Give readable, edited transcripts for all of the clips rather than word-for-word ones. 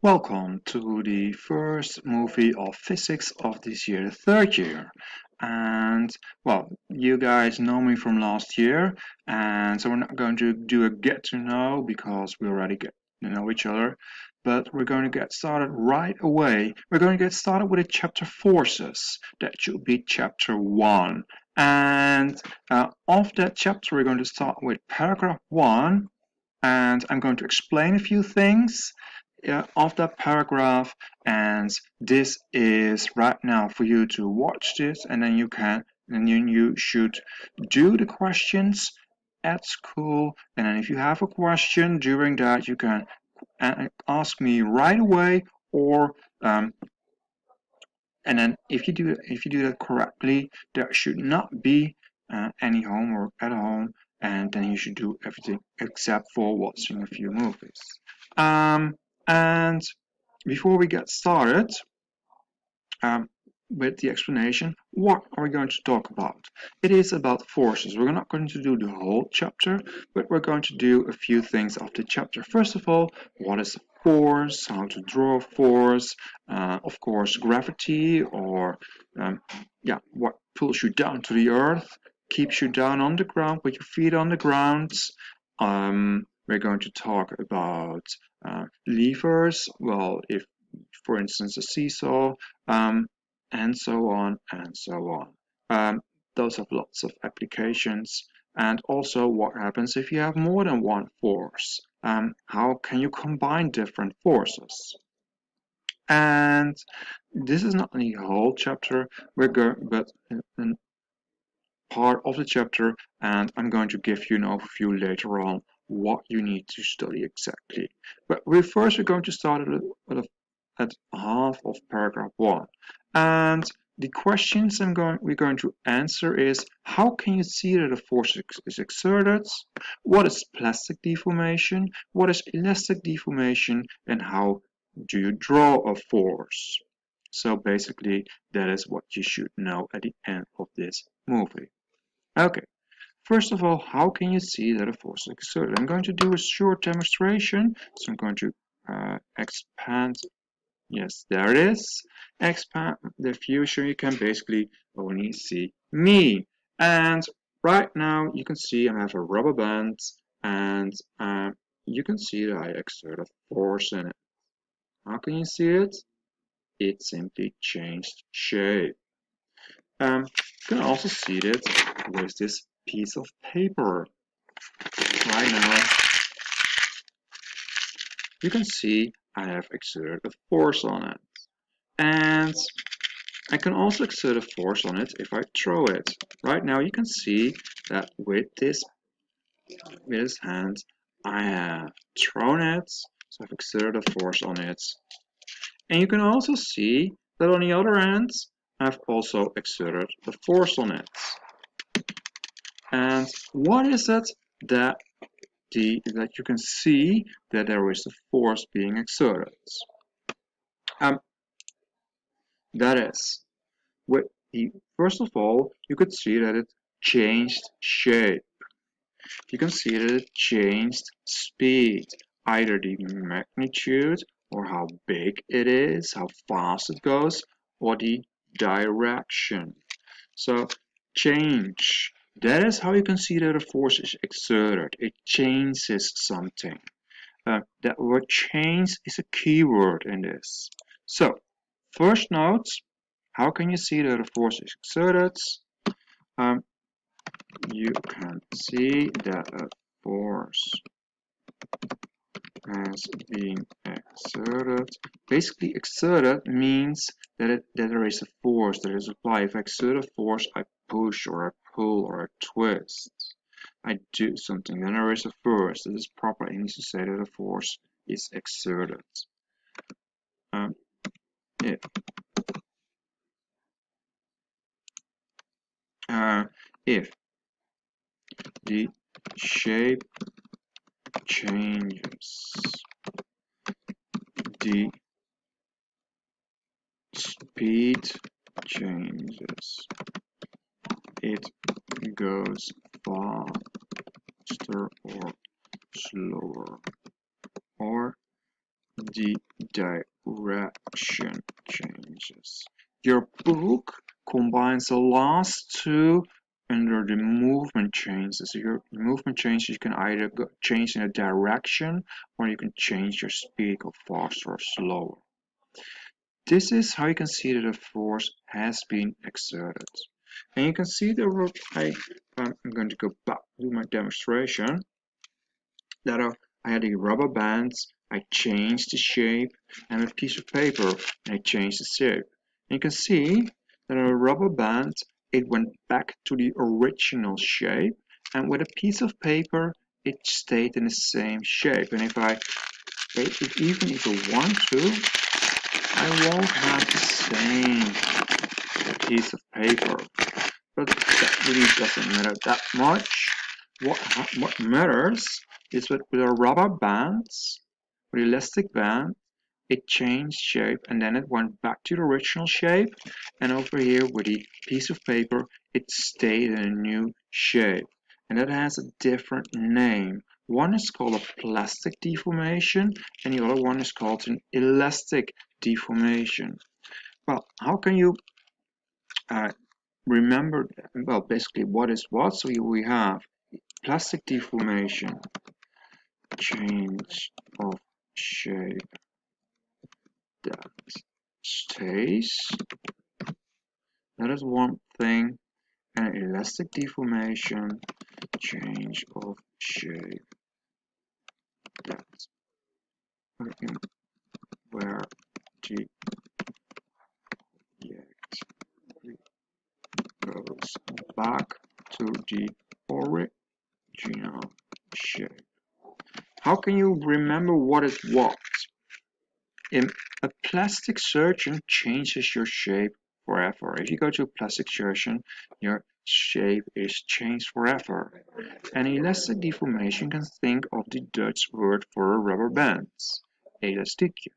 Welcome to the first movie of physics of this year, the third year. And well, you guys know me from last year, and so we're not going to do a get to know because we already get to know each other, but we're going to get started right away. We're going to get started with a chapter forces. That should be chapter 1. And of that chapter, we're going to start with paragraph 1, and I'm going to explain a few things of that paragraph, and this is right now for you to watch this, and then you should do the questions at school, and then if you have a question during that, you can ask me right away, or and then if you do that correctly, there should not be any homework at home, and then you should do everything except for watching a few movies. And before we get started um, with the explanation, what are we going to talk about? It is about forces. We're not going to do the whole chapter, but we're going to do a few things of the chapter. First of all, what is a force, how to draw a force, of course, gravity, or what pulls you down to the earth, keeps you down on the ground with your feet on the ground. We're going to talk about levers, well, if for instance a seesaw, and so on and so on. Those have lots of applications, and also what happens if you have more than one force. How can you combine different forces? And this is not the whole chapter, but part of the chapter, and I'm going to give you an overview later on what you need to study exactly. But we're going to start at half of paragraph 1. And the questions we're going to answer is, how can you see that a force is exerted? What is plastic deformation? What is elastic deformation? And how do you draw a force? So basically, that is what you should know at the end of this movie. Okay, first of all, how can you see that a force is exerted? I'm going to do a short demonstration. So I'm going to expand. Yes, there it is. Expand the view so you can basically only see me. And right now you can see I have a rubber band, and you can see that I exert a force in it. How can you see it? It simply changed shape. You can also see it with this piece of paper. Right now, you can see I have exerted a force on it. And I can also exert a force on it if I throw it. Right now, you can see that with this hand, I have thrown it, so I've exerted a force on it. And you can also see that on the other hand, I've also exerted a force on it. And what is it that you can see that there is a force being exerted? That is, first of all, you could see that it changed shape. You can see that it changed speed, either the magnitude or how big it is, how fast it goes, or the direction. So change. That is how you can see that a force is exerted. It changes something. That word change is a key word in this. So, first note, how can you see that a force is exerted? You can see that a force has been exerted. Basically, exerted means that there is a force that is applied. If I exert a force, I push or I pull or I twist. I do something, then there is a force. This is proper English to say that a force is exerted. If if the shape changes, the speed changes, it goes faster or slower, or the direction changes. Your book combines the last two under the movement changes. So your movement changes, you can either change in a direction or you can change your speed, go faster or slower. This is how you can see that a force has been exerted. And you can see that I'm going to go back to my demonstration that I had a rubber band, I changed the shape, and a piece of paper, and I changed the shape. And you can see that a rubber band, it went back to the original shape, and with a piece of paper, it stayed in the same shape. And even if I want to, I won't have the same piece of paper. But that really doesn't matter that much. What matters is that with a rubber bands, with elastic band, it changed shape and then it went back to the original shape. And over here with the piece of paper, it stayed in a new shape. And that has a different name. One is called a plastic deformation and the other one is called an elastic deformation. Well, how can you remember, well, basically what is what? So we have plastic deformation, change of shape that stays. That is one thing. And elastic deformation, change of shape that where the object goes back to the original shape. How can you remember what is what? A plastic surgeon changes your shape forever. If you go to a plastic surgeon, your shape is changed forever. And elastic deformation can think of the Dutch word for a rubber band, elastiekje.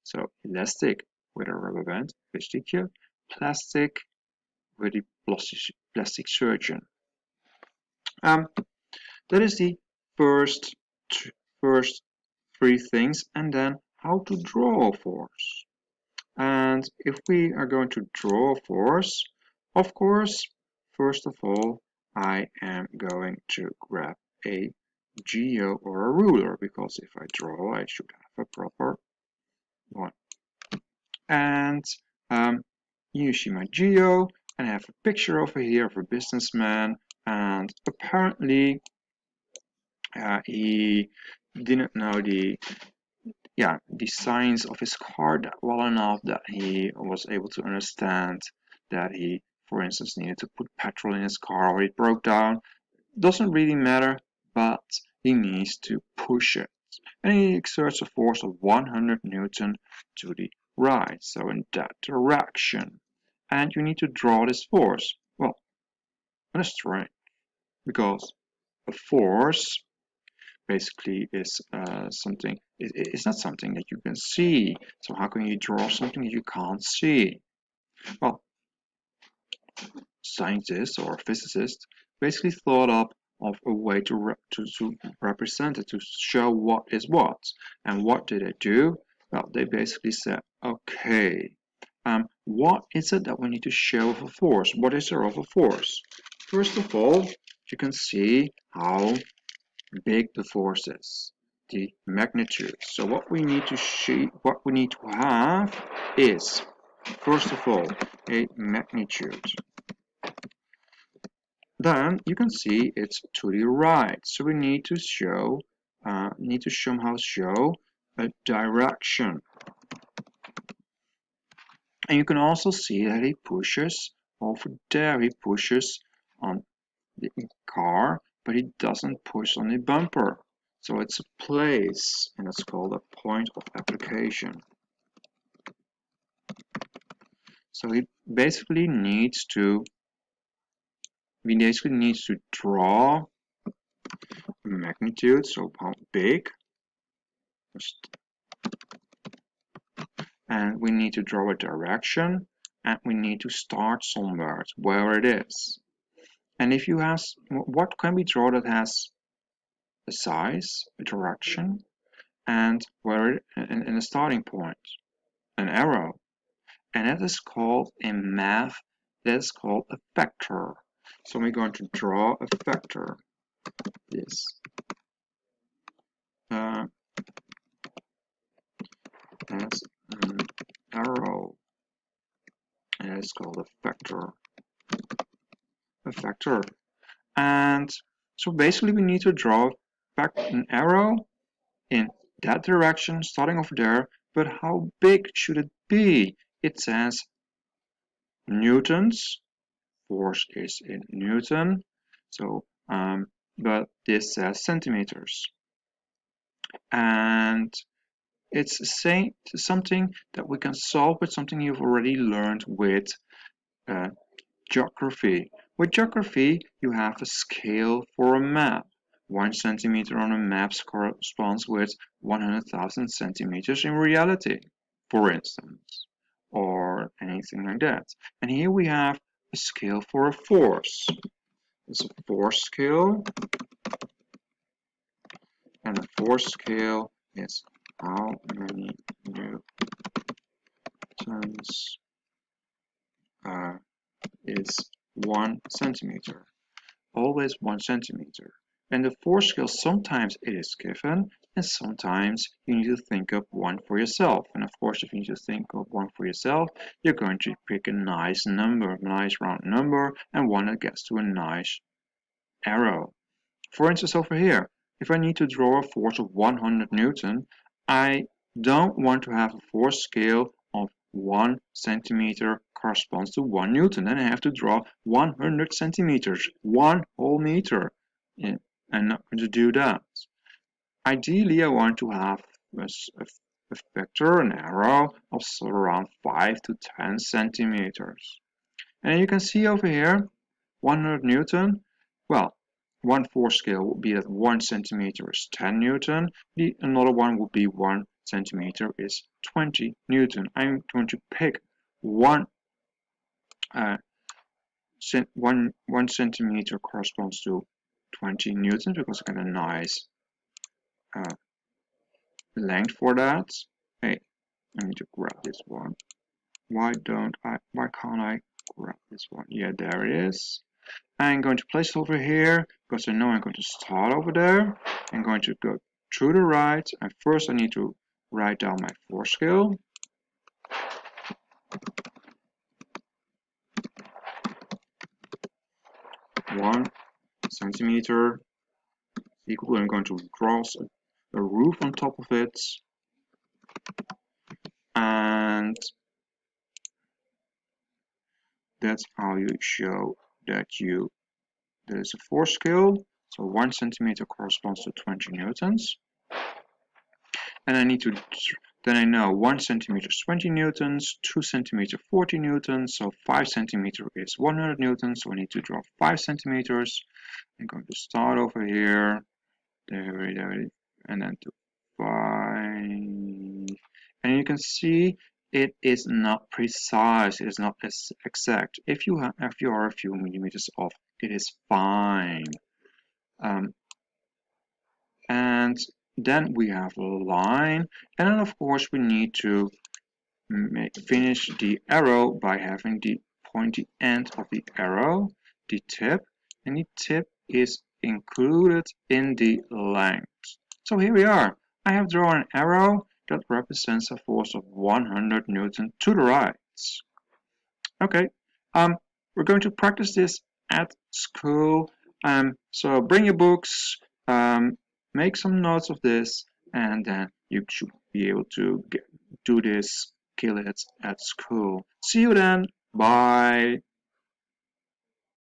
So elastic with a rubber band, elastiekje, plastic with the plastic surgeon. That is the first first three things, and then how to draw a force. And if we are going to draw a force, of course, first of all, I am going to grab a geo or a ruler, because if I draw, I should have a proper one. And you see my geo, and I have a picture over here of a businessman, and apparently he didn't know the signs of his car that well enough that he was able to understand that he, for instance, needed to put petrol in his car or it broke down. Doesn't really matter, but he needs to push it. And he exerts a force of 100 Newton to the right, so in that direction. And you need to draw this force. Well, that is strange, because a force basically is it's not something that you can see. So how can you draw something that you can't see? Well, scientists or physicists basically thought up of a way to represent it, to show what is what. And what did they do? Well, they basically said, okay, what is it that we need to show of a force? What is there of a force? First of all, you can see how big the force is, the magnitude. So what we need to have is, first of all, a magnitude. Then you can see it's to the right. So we need to somehow show a direction. And you can also see that he pushes over there. He pushes on the car, but he doesn't push on the bumper. So it's a place, and it's called a point of application. So he basically needs to draw magnitude, so how big, and we need to draw a direction, and we need to start somewhere, where it is. And if you ask, what can we draw that has a size, a direction, and where in the starting point, an arrow. And that is called in math, that is called a vector. So we're going to draw a vector. This as an arrow, and it's called a vector. A vector. And so basically we need to draw back an arrow in that direction, starting over there, but how big should it be? It says newtons, force is in Newton, so but this says centimeters. And it's something that we can solve with something you've already learned with uh, geography. With geography, you have a scale for a map. 1 centimeter on a map corresponds with 100,000 centimeters in reality, for instance, or anything like that. And here we have a scale for a force. It's a force scale, and a force scale is how many newtons is 1 centimeter. Always 1 centimeter. And the force scale, sometimes it is given, and sometimes you need to think up one for yourself. And of course, if you need to think of one for yourself, you're going to pick a nice number, a nice round number, and one that gets to a nice arrow. For instance, over here, if I need to draw a force of 100 Newton, I don't want to have a force scale of 1 centimeter corresponds to 1 Newton. Then I have to draw 100 centimeters, 1 whole meter. And I'm not going to do that. Ideally, I want to have a vector, an arrow of around 5 to 10 centimeters. And you can see over here, 100 Newton. Well, one force scale would be that 1 centimeter is 10 Newton. Another one would be 1 centimeter is 20 Newton. I'm going to pick one, one centimeter corresponds to 20 Newtons because I got a nice length for that. Hey, I need to grab this one. Why can't I grab this one? Yeah, there it is. I'm going to place it over here because I know I'm going to start over there. I'm going to go through the right, and first I need to write down my force scale. One centimeter equal. I'm going to draw a roof on top of it, and that's how you show that there's a force scale. So 1 centimeter corresponds to 20 newtons. And I need to, then I know 1 centimeter is 20 newtons, 2 centimeter 40 newtons, so 5 centimeter is 100 newtons, so I need to draw 5 centimeters. I'm going to start over here, there, and then to 5. And you can see it is not precise, it is not exact. If you are a few millimeters off, it is fine. And then we have a line, and then of course we need to finish the arrow by having the pointy end of the arrow, the tip, and the tip is included in the length. So here we are. I have drawn an arrow that represents a force of 100 Newton to the right. Okay, we're going to practice this at school. So bring your books, make some notes of this, and then you should be able to do this, kill it at school. See you then. Bye.